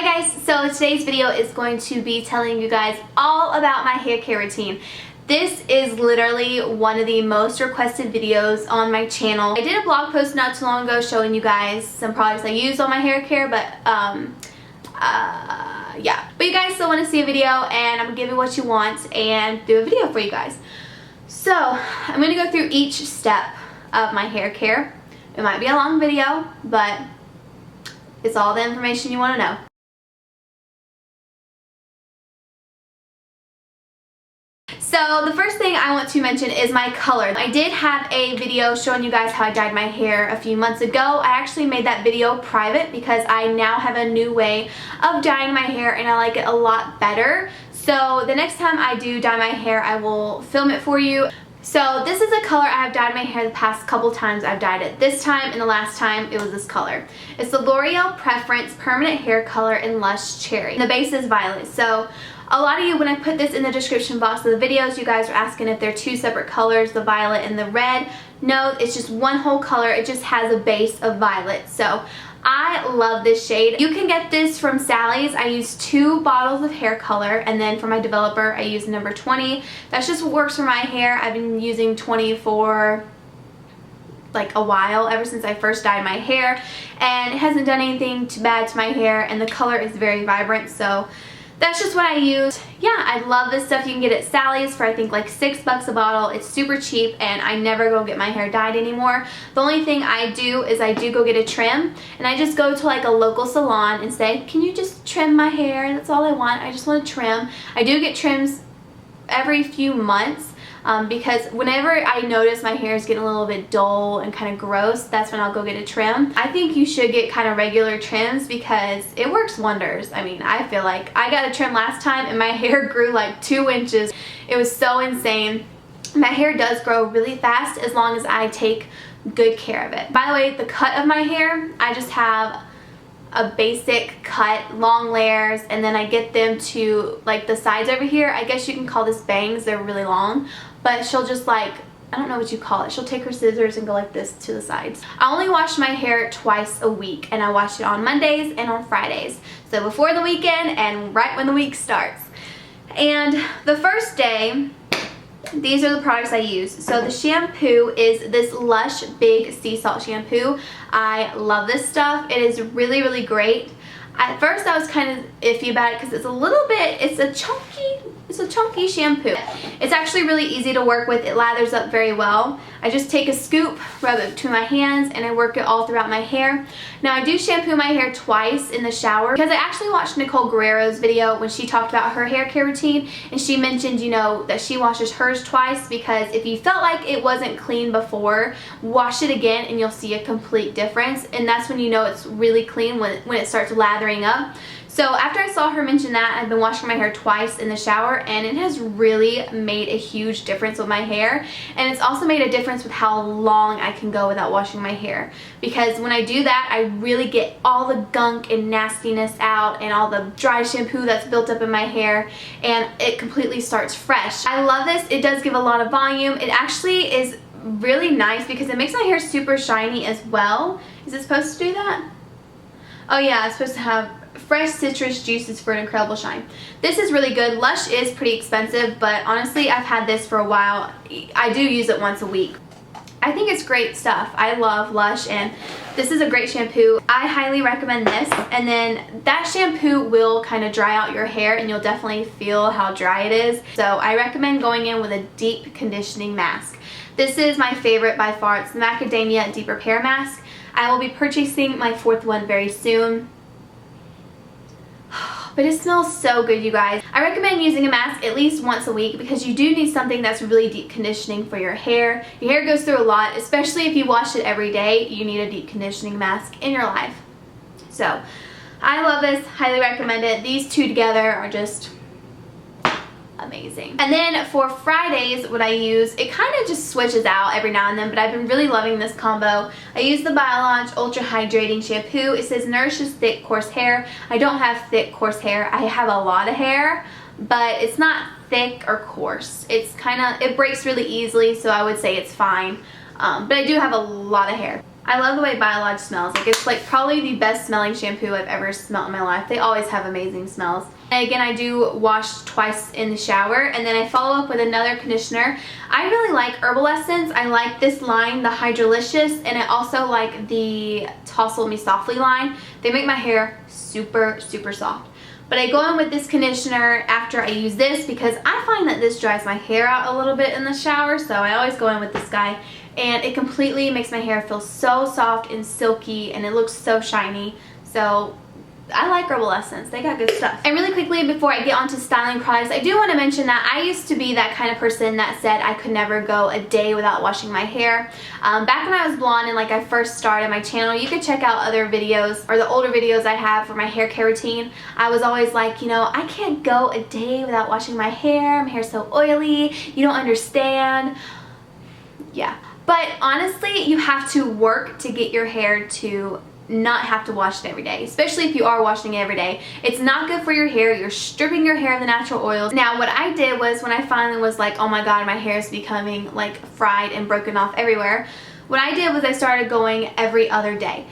Hi guys, so today's video is going to be telling you guys all about my hair care routine. This is literally one of the most requested videos on my channel. I did a blog post not too long ago showing you guys some products I use on my hair care, but yeah. But you guys still want to see a video, and I'm going to give you what you want and do a video for you guys. So I'm going to go through each step of my hair care. It might be a long video, but it's all the information you want to know. So the first thing I want to mention is my color. I did have a video showing you guys how I dyed my hair a few months ago. I actually made that video private because I now have a new way of dyeing my hair and I like it a lot better. So the next time I do dye my hair, I will film it for you. So this is a color I have dyed my hair the past couple times I've dyed it. This time and the last time it was this color. It's the Loreal Preference Permanent Hair Color in Lush Cherry. The base is violet. So a lot of you, when I put this in the description box of the videos, you guys are asking if they're two separate colors, the violet and the red. No, it's just one whole color. It just has a base of violet. So I love this shade. You can get this from Sally's. I use 2 bottles of hair color, and then for my developer I use number 20. That's just what works for my hair. I've been using 20 for like a while, ever since I first dyed my hair, and it hasn't done anything too bad to my hair, and the color is very vibrant, so that's just what I use. Yeah, I love this stuff. You can get it at Sally's for I think like $6 a bottle. It's super cheap, and I never go get my hair dyed anymore. The only thing I do is I do go get a trim, and I just go to like a local salon and say, can you just trim my hair? That's all I want. I just want to trim. I do get trims every few months. Because whenever I notice my hair is getting a little bit dull and kind of gross, that's when I'll go get a trim. I think you should get kind of regular trims because it works wonders. I mean, I feel like I got a trim last time and my hair grew like 2 inches. It was so insane. My hair does grow really fast as long as I take good care of it. By the way, the cut of my hair, I just have a basic cut, long layers, and then I get them to like the sides over here. I guess you can call this bangs. They're really long, but she'll just like, I don't know what you call it. She'll take her scissors and go like this to the sides. I only wash my hair twice a week, and I wash it on Mondays and on Fridays. So before the weekend and right when the week starts. And the first day, these are the products I use. So the shampoo is this Lush Big Sea Salt Shampoo. I love this stuff. It is really, really great. At first I was kind of iffy about it because it's a little bit, it's a chunky shampoo. It's actually really easy to work with. It lathers up very well. I just take a scoop, rub it between my hands, and I work it all throughout my hair. Now I do shampoo my hair twice in the shower because I actually watched Nicole Guerrero's video when she talked about her hair care routine, and she mentioned, you know, that she washes hers twice because if you felt like it wasn't clean before, wash it again and you'll see a complete difference, and that's when you know it's really clean, when it starts lathering up. So after I saw her mention that, I've been washing my hair twice in the shower, and it has really made a huge difference with my hair. And it's also made a difference with how long I can go without washing my hair. Because when I do that, I really get all the gunk and nastiness out and all the dry shampoo that's built up in my hair, and it completely starts fresh. I love this. It does give a lot of volume. It actually is really nice because it makes my hair super shiny as well. Is it supposed to do that? Oh yeah, it's supposed to have fresh citrus juices for an incredible shine. This is really good. Lush is pretty expensive, but honestly I've had this for a while. I do use it once a week. I think it's great stuff. I love Lush, and this is a great shampoo. I highly recommend this, and then that shampoo will kind of dry out your hair and you'll definitely feel how dry it is. So I recommend going in with a deep conditioning mask. This is my favorite by far. It's the Macadamia Deep Repair Mask. I will be purchasing my 4th one very soon. But it smells so good, you guys. I recommend using a mask at least once a week because you do need something that's really deep conditioning for your hair. Your hair goes through a lot, especially if you wash it every day. You need a deep conditioning mask in your life. So I love this, highly recommend it. These two together are just amazing. And then for Fridays, what I use, it kind of just switches out every now and then, but I've been really loving this combo. I use the Biolage Ultra Hydrating Shampoo. It says nourishes thick, coarse hair. I don't have thick, coarse hair. I have a lot of hair, but it's not thick or coarse. It's kind of, it breaks really easily, so I would say it's fine. But I do have a lot of hair. I love the way Biolage smells. Like, it's like probably the best smelling shampoo I've ever smelled in my life. They always have amazing smells. And again, I do wash twice in the shower, and then I follow up with another conditioner. I really like Herbal Essence. I like this line, the Hydralicious, and I also like the Tousle Me Softly line. They make my hair super, super soft. But I go in with this conditioner after I use this because I find that this dries my hair out a little bit in the shower, so I always go in with this guy. And it completely makes my hair feel so soft and silky, and it looks so shiny. So I like Herbal Essence. They got good stuff. And really quickly, before I get onto styling products, I do want to mention that I used to be that kind of person that said I could never go a day without washing my hair. Back when I was blonde and like I first started my channel, you could check out other videos or the older videos I have for my hair care routine. I was always like, you know, I can't go a day without washing my hair. My hair's so oily. You don't understand. Yeah. But honestly, you have to work to get your hair to not have to wash it every day, especially if you are washing it every day. It's not good for your hair. You're stripping your hair of the natural oils. Now, what I did was when I finally was like, oh my god, my hair is becoming like fried and broken off everywhere, what I did was I started going every other day.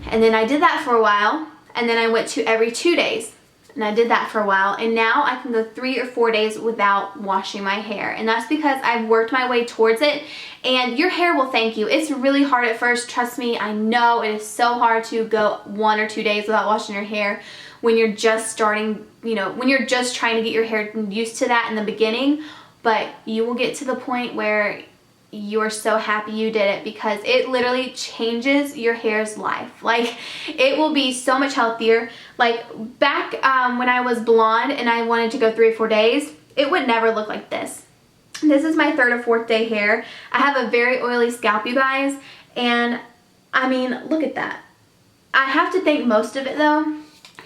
And then I did that for a while, and then I went to every 2 days. And I did that for a while, and now I can go 3 or 4 days without washing my hair. And that's because I've worked my way towards it, and your hair will thank you. It's really hard at first, trust me. I know it is so hard to go 1 or 2 days without washing your hair when you're just starting, you know, when you're just trying to get your hair used to that in the beginning. But you will get to the point where you're so happy you did it, because it literally changes your hair's life. Like, it will be so much healthier. Like, back when I was blonde and I wanted to go 3 or 4 days, it would never look like this. This is my 3rd or 4th day hair. I have a very oily scalp, you guys, and I mean, look at that. I have to thank most of it though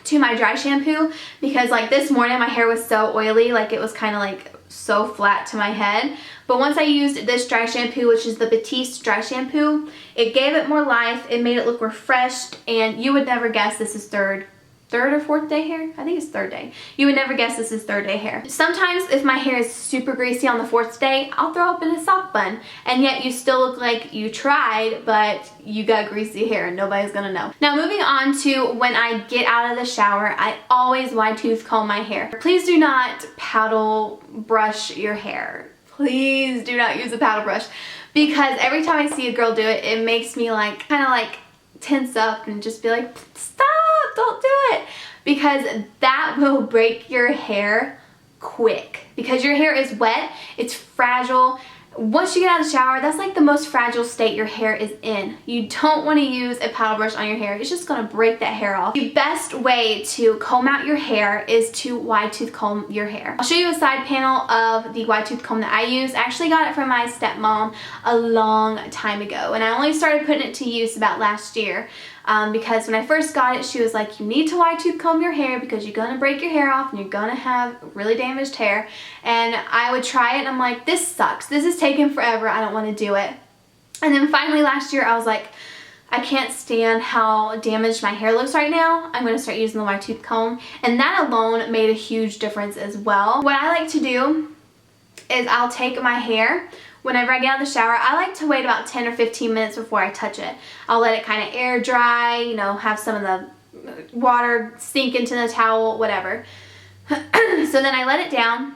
to my dry shampoo, because like this morning my hair was so oily, like it was kind of like so flat to my head. But once I used this dry shampoo, which is the Batiste Dry Shampoo, it gave it more life, it made it look refreshed, and you would never guess this is third or 4th day hair? I think it's 3rd day. You would never guess this is 3rd day hair. Sometimes if my hair is super greasy on the 4th day, I'll throw up in a sock bun, and yet you still look like you tried, but you got greasy hair and nobody's gonna know. Now, moving on to when I get out of the shower, I always wide tooth comb my hair. Please do not paddle brush your hair. Please do not use a paddle brush, because every time I see a girl do it, it makes me like kind of like tense up and just be like, stop, don't do it, because that will break your hair quick, because your hair is wet, it's fragile. Once you get out of the shower, that's like the most fragile state your hair is in. You don't want to use a paddle brush on your hair. It's just going to break that hair off. The best way to comb out your hair is to wide tooth comb your hair. I'll show you a side panel of the wide tooth comb that I use. I actually got it from my stepmom a long time ago, and I only started putting it to use about last year. Because when I first got it, she was like, you need to wide tooth comb your hair because you're going to break your hair off and you're going to have really damaged hair. And I would try it and I'm like, this sucks. This is taking forever. I don't want to do it. And then finally last year I was like, I can't stand how damaged my hair looks right now. I'm going to start using the wide tooth comb. And that alone made a huge difference as well. What I like to do is I'll take my hair. Whenever I get out of the shower, I like to wait about 10 or 15 minutes before I touch it. I'll let it kind of air dry, you know, have some of the water sink into the towel, whatever. So then I let it down,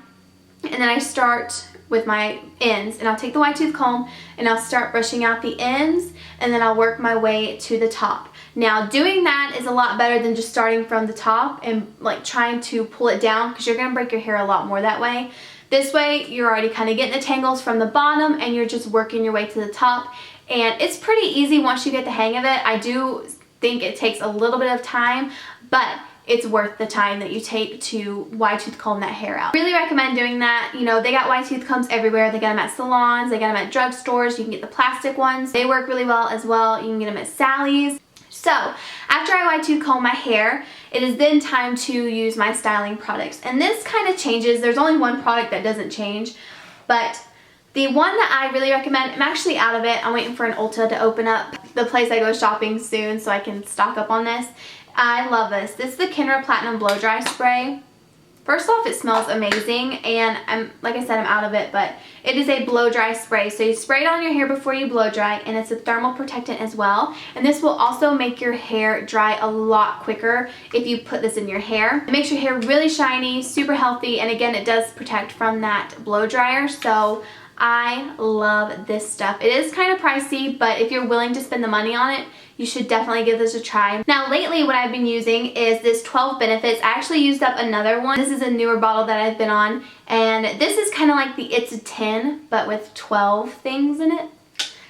and then I start with my ends, and I'll take the wide tooth comb and I'll start brushing out the ends, and then I'll work my way to the top. Now, doing that is a lot better than just starting from the top and like trying to pull it down, because you're going to break your hair a lot more that way. This way, you're already kind of getting the tangles from the bottom and you're just working your way to the top. And it's pretty easy once you get the hang of it. I do think it takes a little bit of time, but it's worth the time that you take to wide tooth comb that hair out. Really recommend doing that. You know, they got wide tooth combs everywhere. They got them at salons, they got them at drugstores. You can get the plastic ones. They work really well as well. You can get them at Sally's. So, after I wide tooth comb my hair, it is then time to use my styling products. And this kind of changes. There's only one product that doesn't change, but the one that I really recommend, I'm actually out of it. I'm waiting for an Ulta to open up, the place I go shopping soon, so I can stock up on this. I love this. This is the Kenra Platinum Blow Dry Spray. First off, it smells amazing, and like I said, I'm out of it, but it is a blow dry spray. So you spray it on your hair before you blow dry, and it's a thermal protectant as well. And this will also make your hair dry a lot quicker if you put this in your hair. It makes your hair really shiny, super healthy, and again, it does protect from that blow dryer. So I love this stuff. It is kind of pricey, but if you're willing to spend the money on it, you should definitely give this a try. Now lately what I've been using is this 12 Benefits. I actually used up another one. This is a newer bottle that I've been on, and this is kind of like the It's a 10 but with 12 things in it.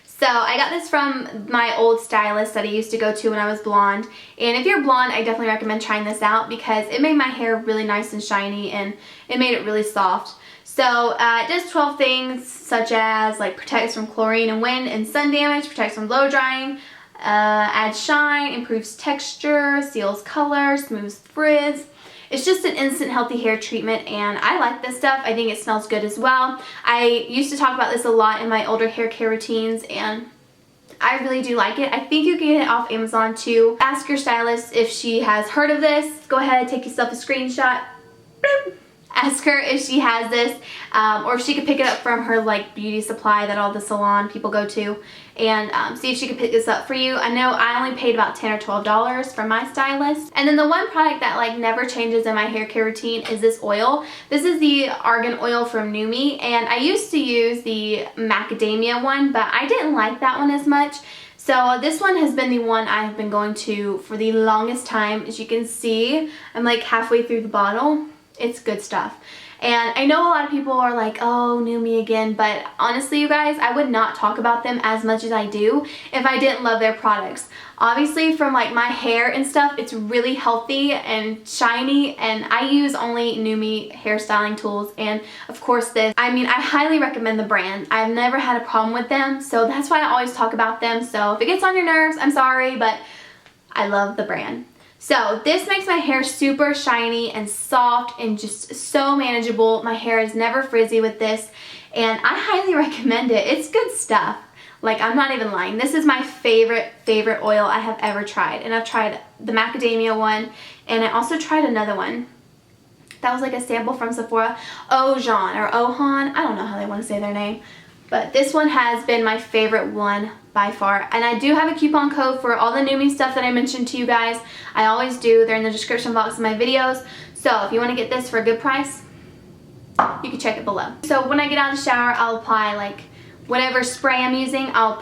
So I got this from my old stylist that I used to go to when I was blonde, and if you're blonde, I definitely recommend trying this out because it made my hair really nice and shiny, and it made it really soft. So it does 12 things, such as like protects from chlorine and wind and sun damage, protects from blow drying, adds shine, improves texture, seals color, smooths frizz. It's just an instant healthy hair treatment, and I like this stuff. I think it smells good as well. I used to talk about this a lot in my older hair care routines, and I really do like it. I think you can get it off Amazon too. Ask your stylist if she has heard of this. Go ahead, take yourself a screenshot. Boop. Ask her if she has this, or if she could pick it up from her like beauty supply that all the salon people go to, and see if she could pick this up for you. I know I only paid about $10 or $12 from my stylist. And then the one product that like never changes in my hair care routine is this oil. This is the Argan Oil from Numi, and I used to use the Macadamia one, but I didn't like that one as much. So this one has been the one I have been going to for the longest time. As you can see, I'm like halfway through the bottle. It's good stuff. And I know a lot of people are like, oh, Numi again, but honestly, you guys, I would not talk about them as much as I do if I didn't love their products. Obviously, from like my hair and stuff, it's really healthy and shiny, and I use only Numi hairstyling tools, and of course this. I mean, I highly recommend the brand. I've never had a problem with them, so that's why I always talk about them. So if it gets on your nerves, I'm sorry, but I love the brand. So this makes my hair super shiny and soft and just so manageable. My hair is never frizzy with this, and I highly recommend it. It's good stuff. Like, I'm not even lying. This is my favorite oil I have ever tried. And I've tried the macadamia one, and I also tried another one. That was like a sample from Sephora. Ojan or Ohan. I don't know how they want to say their name. But this one has been my favorite one by far. And I do have a coupon code for all the Numi stuff that I mentioned to you guys. I always do. They're in the description box of my videos. So if you want to get this for a good price, you can check it below. So when I get out of the shower, I'll apply like whatever spray I'm using. I'll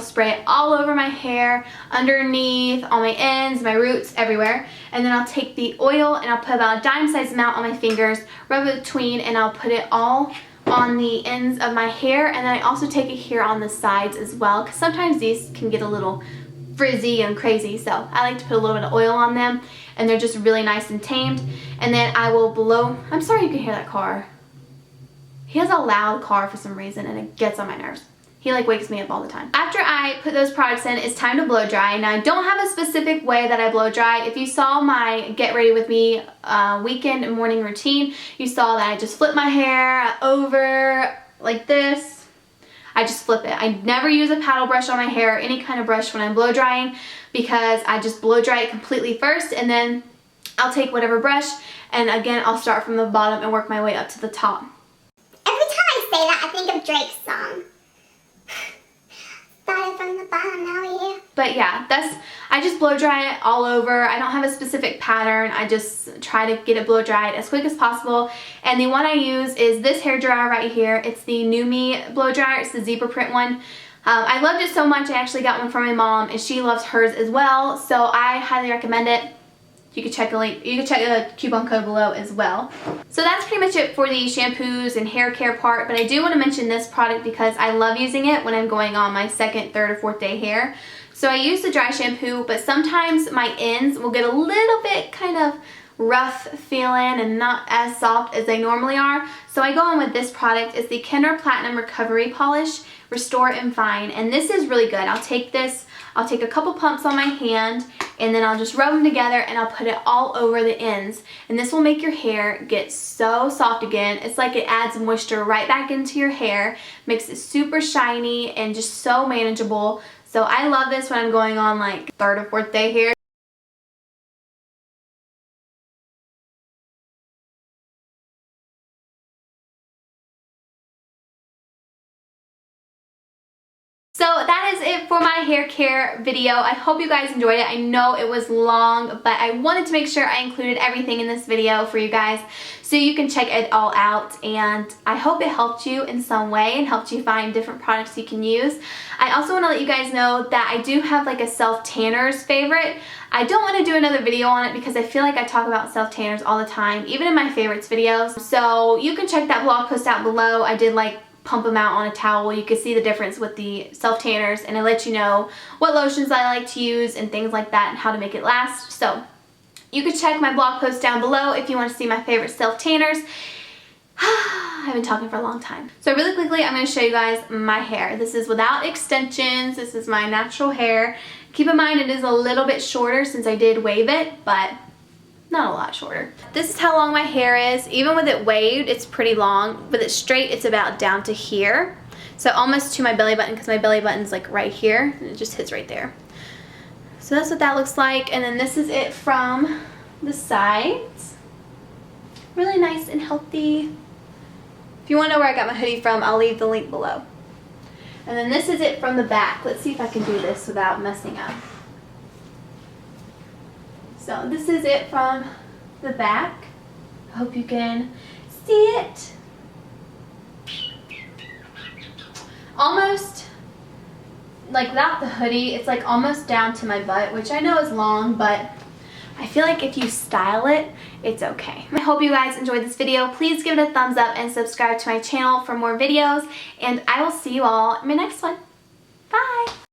spray it all over my hair, underneath, on my ends, my roots, everywhere. And then I'll take the oil and I'll put about a dime-sized amount on my fingers, rub it between, and I'll put it all on the ends of my hair, and then I also take it here on the sides as well, because sometimes these can get a little frizzy and crazy, so I like to put a little bit of oil on them, and they're just really nice and tamed. And then I will blow. I'm sorry you can hear that car. He has a loud car for some reason, and it gets on my nerves. He like wakes me up all the time. After I put those products in, it's time to blow dry. Now I don't have a specific way that I blow dry. If you saw my Get Ready With Me weekend and morning routine, you saw that I just flip my hair over like this. I just flip it. I never use a paddle brush on my hair or any kind of brush when I'm blow drying, because I just blow dry it completely first, and then I'll take whatever brush, and again I'll start from the bottom and work my way up to the top. Every time I say that, I think of Drake's song. Started from the bottom, now we're here. But yeah, I just blow dry it all over. I don't have a specific pattern. I just try to get it blow dried as quick as possible. And the one I use is this hair dryer right here. It's the Numi blow dryer. It's the zebra print one. I loved it so much, I actually got one from my mom, and she loves hers as well. So I highly recommend it. You can check a link. You can check the coupon code below as well. So that's pretty much it for the shampoos and hair care part, but I do want to mention this product because I love using it when I'm going on my second, third, or fourth day hair. So I use the dry shampoo, but sometimes my ends will get a little bit kind of rough feeling and not as soft as they normally are. So I go on with this product. It's the Kenra Platinum Recovery Polish Restore and Fine, and this is really good. I'll take a couple pumps on my hand, and then I'll just rub them together, and I'll put it all over the ends, and this will make your hair get so soft again. It's like it adds moisture right back into your hair, makes it super shiny and just so manageable. So I love this when I'm going on like third or fourth day hair. So that is it for my hair care video. I hope you guys enjoyed it. I know it was long, but I wanted to make sure I included everything in this video for you guys so you can check it all out, and I hope it helped you in some way and helped you find different products you can use. I also want to let you guys know that I do have like a self-tanner's favorite. I don't want to do another video on it because I feel like I talk about self-tanners all the time, even in my favorites videos. So you can check that blog post out below. I did like pump them out on a towel. You can see the difference with the self-tanners, and it lets you know what lotions I like to use and things like that and how to make it last. So you can check my blog post down below if you want to see my favorite self-tanners. I've been talking for a long time. So really quickly, I'm going to show you guys my hair. This is without extensions. This is my natural hair. Keep in mind it is a little bit shorter since I did wave it, but not a lot shorter. This is how long my hair is. Even with it waved, it's pretty long. With it straight, it's about down to here. So almost to my belly button, because my belly button's like right here, and it just hits right there. So that's what that looks like. And then this is it from the sides. Really nice and healthy. If you want to know where I got my hoodie from, I'll leave the link below. And then this is it from the back. Let's see if I can do this without messing up. So this is it from the back. I hope you can see it. Almost, like without the hoodie, it's like almost down to my butt, which I know is long, but I feel like if you style it, it's okay. I hope you guys enjoyed this video. Please give it a thumbs up and subscribe to my channel for more videos, and I will see you all in my next one. Bye!